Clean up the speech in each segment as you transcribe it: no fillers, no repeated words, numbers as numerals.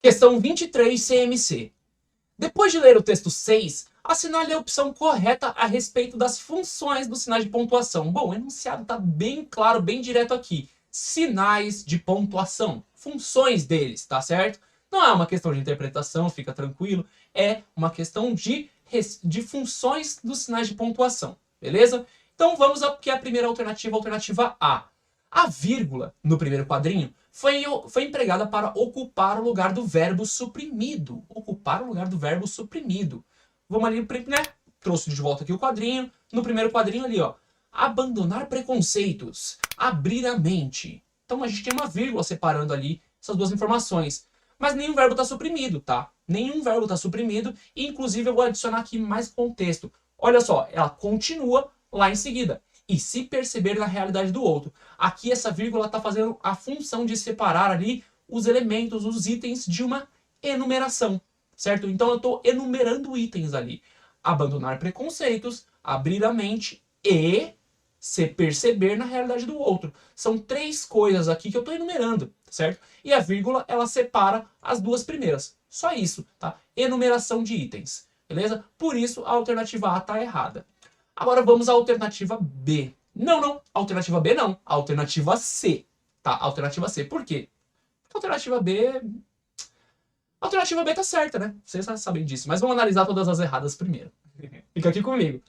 Questão 23, CMC. Depois de ler o texto 6, assinale a opção correta a respeito das funções dos sinais de pontuação. Bom, o enunciado está bem claro, bem direto aqui. Sinais de pontuação, funções deles, tá certo? Não é uma questão de interpretação, fica tranquilo. É uma questão de funções dos sinais de pontuação, beleza? Então vamos aqui à primeira alternativa, alternativa A. A vírgula, no primeiro quadrinho, foi empregada para ocupar o lugar do verbo suprimido. Ocupar o lugar do verbo suprimido. Vamos ali, né? Trouxe de volta aqui o quadrinho. No primeiro quadrinho ali, ó. Abandonar preconceitos. Abrir a mente. Então a gente tem uma vírgula separando ali essas duas informações. Mas nenhum verbo está suprimido, tá? Nenhum verbo está suprimido. E, inclusive, eu vou adicionar aqui mais contexto. Olha só, ela continua lá em seguida. E se perceber na realidade do outro. Aqui essa vírgula está fazendo a função de separar ali os elementos, os itens de uma enumeração, certo? Então eu estou enumerando itens ali. Abandonar preconceitos, abrir a mente e se perceber na realidade do outro. São três coisas aqui que eu estou enumerando, certo? E a vírgula, ela separa as duas primeiras. Só isso, tá? Enumeração de itens, beleza? Por isso a alternativa A está errada. Agora vamos à alternativa B. Não, alternativa B não. Alternativa C. Tá, alternativa C. Por quê? Porque a alternativa B... A alternativa B tá certa, né? Vocês sabem disso. Mas vamos analisar todas as erradas primeiro. Fica aqui comigo.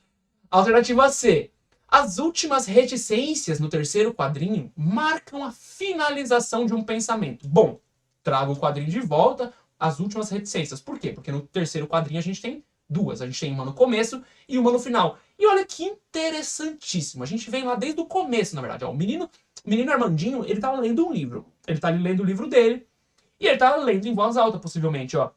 Alternativa C. As últimas reticências no terceiro quadrinho marcam a finalização de um pensamento. Bom, trago o quadrinho de volta. As últimas reticências. Por quê? Porque no terceiro quadrinho a gente tem duas. A gente tem uma no começo e uma no final. E olha que interessantíssimo. A gente vem lá desde o começo, na verdade. Ó, o menino Armandinho, ele tá lendo um livro. Ele tá ali lendo o livro dele. E ele tá lendo em voz alta, possivelmente, ó.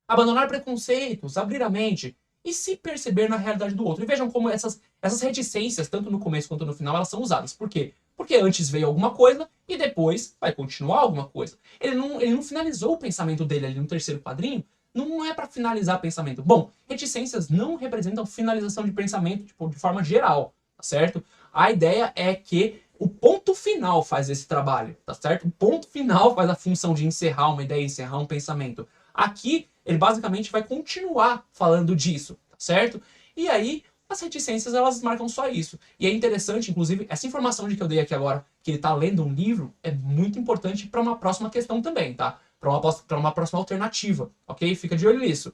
Abandonar preconceitos, abrir a mente e se perceber na realidade do outro. E vejam como essas reticências, tanto no começo quanto no final, elas são usadas. Por quê? Porque antes veio alguma coisa e depois vai continuar alguma coisa. Ele não finalizou o pensamento dele ali no terceiro quadrinho. Não é para finalizar o pensamento. Bom, reticências não representam finalização de pensamento de forma geral, tá certo? A ideia é que o ponto final faz esse trabalho, tá certo? O ponto final faz a função de encerrar uma ideia, encerrar um pensamento. Aqui, ele basicamente vai continuar falando disso, tá certo? E aí, as reticências, elas marcam só isso. E é interessante, inclusive, essa informação de que eu dei aqui agora, que ele tá lendo um livro, é muito importante para uma próxima questão também, tá? Para uma próxima alternativa, ok? Fica de olho nisso.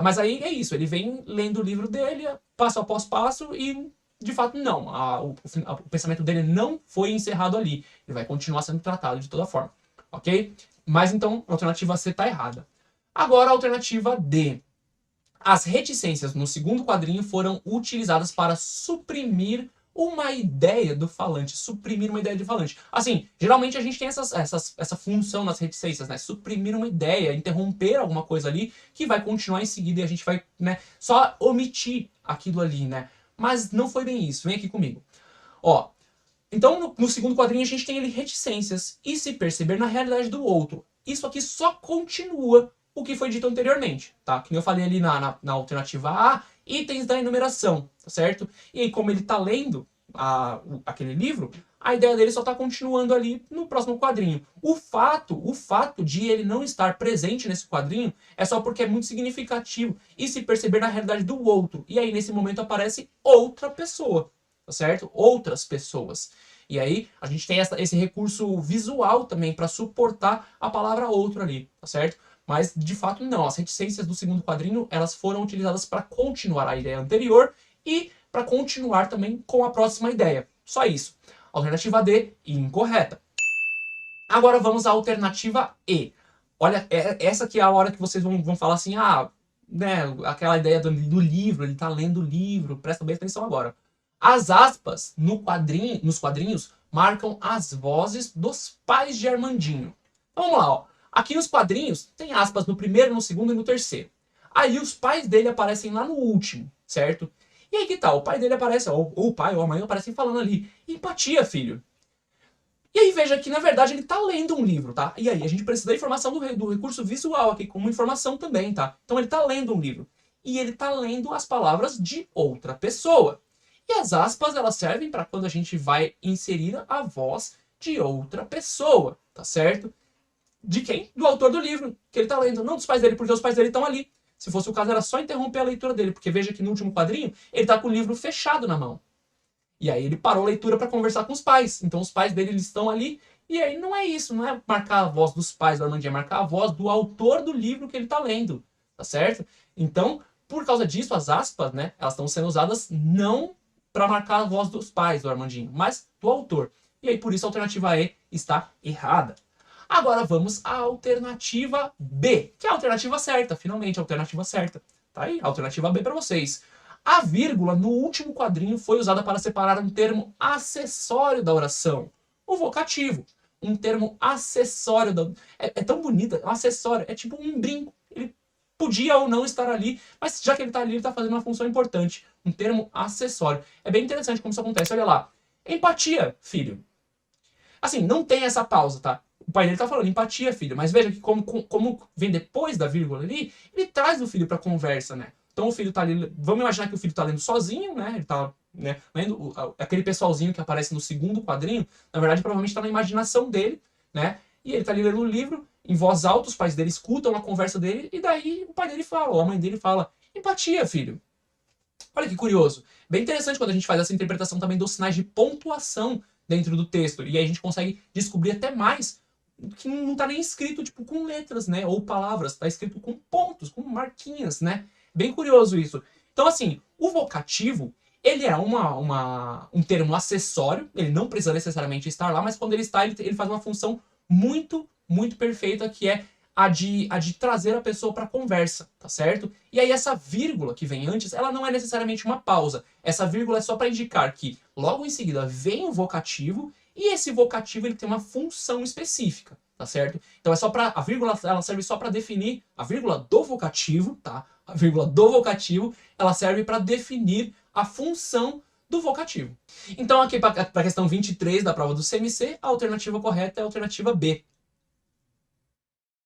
Mas aí é isso, ele vem lendo o livro dele, passo após passo, e de fato não, o pensamento dele não foi encerrado ali. Ele vai continuar sendo tratado de toda forma, ok? Mas então a alternativa C está errada. Agora a alternativa D. As reticências no segundo quadrinho foram utilizadas para suprimir uma ideia do falante, suprimir uma ideia do falante. Assim, geralmente a gente tem essa função nas reticências, né? Suprimir uma ideia, interromper alguma coisa ali, que vai continuar em seguida e a gente vai, né, só omitir aquilo ali, né? Mas não foi bem isso, vem aqui comigo. Ó, então no segundo quadrinho a gente tem ali reticências e se perceber na realidade do outro. Isso aqui só continua o que foi dito anteriormente, tá? Que eu falei ali na alternativa A, itens da enumeração, tá certo? E aí, como ele tá lendo aquele livro, a ideia dele só tá continuando ali no próximo quadrinho. O fato de ele não estar presente nesse quadrinho é só porque é muito significativo e se perceber na realidade do outro. E aí, nesse momento, aparece outra pessoa, tá certo? Outras pessoas. E aí, a gente tem esse recurso visual também para suportar a palavra outro ali, tá certo? Mas, de fato, não. As reticências do segundo quadrinho, elas foram utilizadas para continuar a ideia anterior e para continuar também com a próxima ideia. Só isso. Alternativa D, incorreta. Agora vamos à alternativa E. Olha, essa aqui é a hora que vocês vão falar assim, né, aquela ideia do livro, ele tá lendo o livro, presta bem atenção agora. As aspas nos quadrinhos marcam as vozes dos pais de Armandinho. Então, vamos lá, ó. Aqui nos quadrinhos tem aspas no primeiro, no segundo e no terceiro. Aí os pais dele aparecem lá no último, certo? E aí que tal? O pai dele aparece, ou o pai ou a mãe aparecem falando ali, empatia, filho. E aí veja que, na verdade, ele tá lendo um livro, tá? E aí a gente precisa da informação do recurso visual aqui, como informação também, tá? Então ele tá lendo um livro. E ele tá lendo as palavras de outra pessoa. E as aspas, elas servem para quando a gente vai inserir a voz de outra pessoa, tá certo? De quem? Do autor do livro que ele tá lendo. Não dos pais dele, porque os pais dele estão ali. Se fosse o caso, era só interromper a leitura dele, porque veja que no último quadrinho, ele tá com o livro fechado na mão. E aí ele parou a leitura para conversar com os pais. Então os pais dele eles estão ali. E aí não é isso, não é marcar a voz dos pais do Armandinho, é marcar a voz do autor do livro que ele tá lendo. Tá certo? Então, por causa disso, as aspas, né, elas estão sendo usadas não para marcar a voz dos pais do Armandinho, mas do autor. E aí por isso a alternativa E está errada. Agora vamos à alternativa B, que é a alternativa certa, finalmente a alternativa certa. Tá aí, a alternativa B para vocês. A vírgula no último quadrinho foi usada para separar um termo acessório da oração, o vocativo. Um termo acessório da... É tão bonito, é um acessório, é tipo um brinco. Ele podia ou não estar ali, mas já que ele está ali, ele está fazendo uma função importante. Um termo acessório. É bem interessante como isso acontece. Olha lá. Empatia, filho. Assim, não tem essa pausa, tá? O pai dele tá falando empatia, filho, mas veja que como vem depois da vírgula ali, ele traz o filho pra conversa, né? Então o filho tá ali, vamos imaginar que o filho tá lendo sozinho, né? Ele tá, né, lendo aquele pessoalzinho que aparece no segundo quadrinho, na verdade provavelmente tá na imaginação dele, né? E ele tá ali lendo o livro, em voz alta, os pais dele escutam a conversa dele, e daí o pai dele fala, ou a mãe dele fala, empatia, filho. Olha que curioso. Bem interessante quando a gente faz essa interpretação também dos sinais de pontuação dentro do texto. E aí a gente consegue descobrir até mais que não está nem escrito tipo com letras, né? Ou palavras. Está escrito com pontos, com marquinhas, né? Bem curioso isso. Então, assim, o vocativo, ele é um termo acessório. Ele não precisa necessariamente estar lá, mas quando ele está, ele faz uma função muito, muito perfeita, que é a de trazer a pessoa para a conversa, tá certo? E aí essa vírgula que vem antes, ela não é necessariamente uma pausa. Essa vírgula é só para indicar que logo em seguida vem o vocativo e esse vocativo ele tem uma função específica, tá certo? Então é só para a vírgula, ela serve só para definir a vírgula do vocativo, tá? A vírgula do vocativo, ela serve para definir a função do vocativo. Então aqui para a questão 23 da prova do CMC, a alternativa correta é a alternativa B.